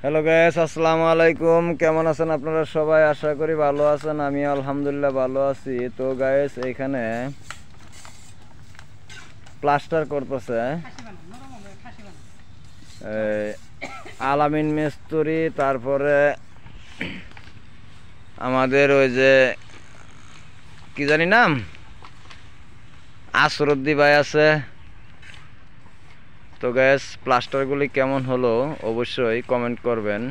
Hello guys, আসসালামু আলাইকুম। কেমন আছেন আপনারা সবাই? আশা করি ভালো আছেন। আমি আলহামদুলিল্লাহ ভালো আছি। তো গাইস, এখানে প্লাস্টার করতেছে আলামিন মিস্ত্রি, তারপরে আমাদের ওই যে কি জানি নাম, আসরুদ্দি ভাই আছে। তো গাইস, প্লাস্টারগুলি কেমন হলো অবশ্যই কমেন্ট করবেন।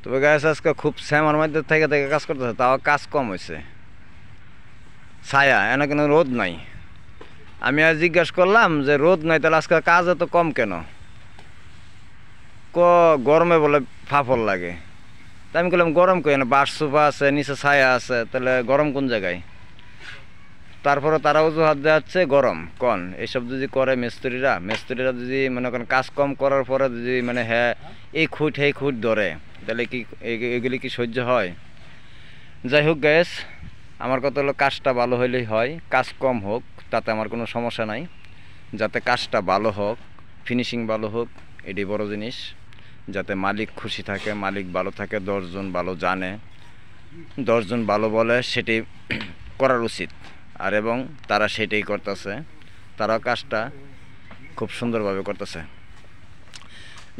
তবে গাইস, আজকে খুব শ্যামার মধ্যে থেকে থেকে কাজ করতেছে, তাও কাজ কম হয়েছে। ছায়া এনে কেন রোদ নাই। আমি আজ জিজ্ঞাসা করলাম যে রোদ নাই, তাহলে আজকে কাজ এত কম কেন? গরমে বলে ফাফল লাগে। তা আমি বললাম গরম কই না, বাস সোফা আছে, নিচে ছায়া আছে, তাহলে গরম কোন জায়গায়? তারপরে তারা অজুহাত দেওয়াচ্ছে গরম কন। এইসব যদি করে মিস্ত্রিরা যদি মনে করেন কাজ কম করার পরে যদি মানে হ্যাঁ এই খুঁট ধরে, তাহলে কি এগুলি কি সহ্য হয়? যাই হোক গ্যাস, আমার কথা হলো কাজটা ভালো হইলেই হয়। কাজ কম হোক তাতে আমার কোনো সমস্যা নাই, যাতে কাজটা ভালো হোক, ফিনিশিং ভালো হোক, এটি বড় জিনিস। যাতে মালিক খুশি থাকে, মালিক ভালো থাকে, 10 জন ভালো জানে, 10 জন ভালো বলে, সেটি করার উচিত। আর এবং তারা সেটাই করতেছে, তারাও কাজটা খুব সুন্দরভাবে করতেছে।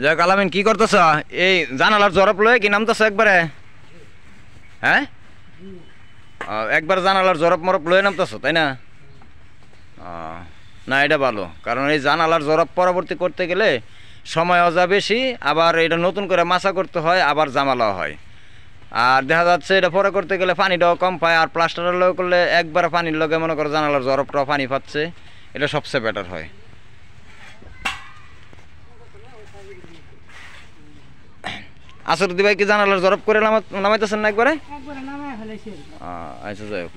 যাই হোক, আলামিন কি করতেছ? এই জানালার জরপ লয়ে কি নামতেছ একবারে? হ্যাঁ, একবার জানালার জরপ মরপ লয়ে নামতেছ, তাই না? না, এটা ভালো, কারণ এই জানালার জরপ পরবর্তী করতে গেলে সময় অযা বেশি, আবার এটা নতুন করে মাছা করতে হয়, আবার জামালাও হয়। আর দেখা যাচ্ছে এটা পরে করতে গেলে পানিটাও কম পায়। আর প্লাস্টারের লগে করলে একবার পানির লগে মনে করো জানালার জরপটাও পানি পাচ্ছে, এটা সবচেয়ে বেটার হয়। আসরুদ্দি ভাই কি জানালার জরপ করে নামাইতেছেন না একবারে? আচ্ছা, যাই হোক।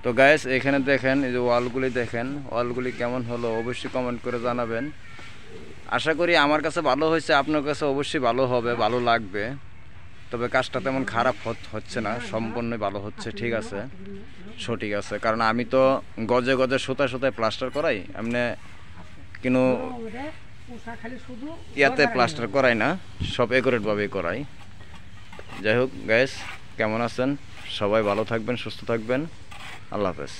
তো গাইস, এখানে দেখেন, এই যে ওয়ালগুলি দেখেন, ওয়ালগুলি কেমন হলো অবশ্যই কমেন্ট করে জানাবেন। আশা করি আমার কাছে ভালো হয়েছে, আপনার কাছে অবশ্যই ভালো হবে, ভালো লাগবে। তবে কাজটা তেমন খারাপ হচ্ছে না, সম্পূর্ণ ভালো হচ্ছে। ঠিক আছে, সঠিক আছে, কারণ আমি তো গজে গজে সুতায় প্লাস্টার করাই, এমনি কিন্তু ইয়াতে প্লাস্টার করাই না, সব একুরেটভাবেই করাই। যাই হোক গাইস, কেমন আছেন সবাই? ভালো থাকবেন, সুস্থ থাকবেন। আল্লাহ হাফেজ।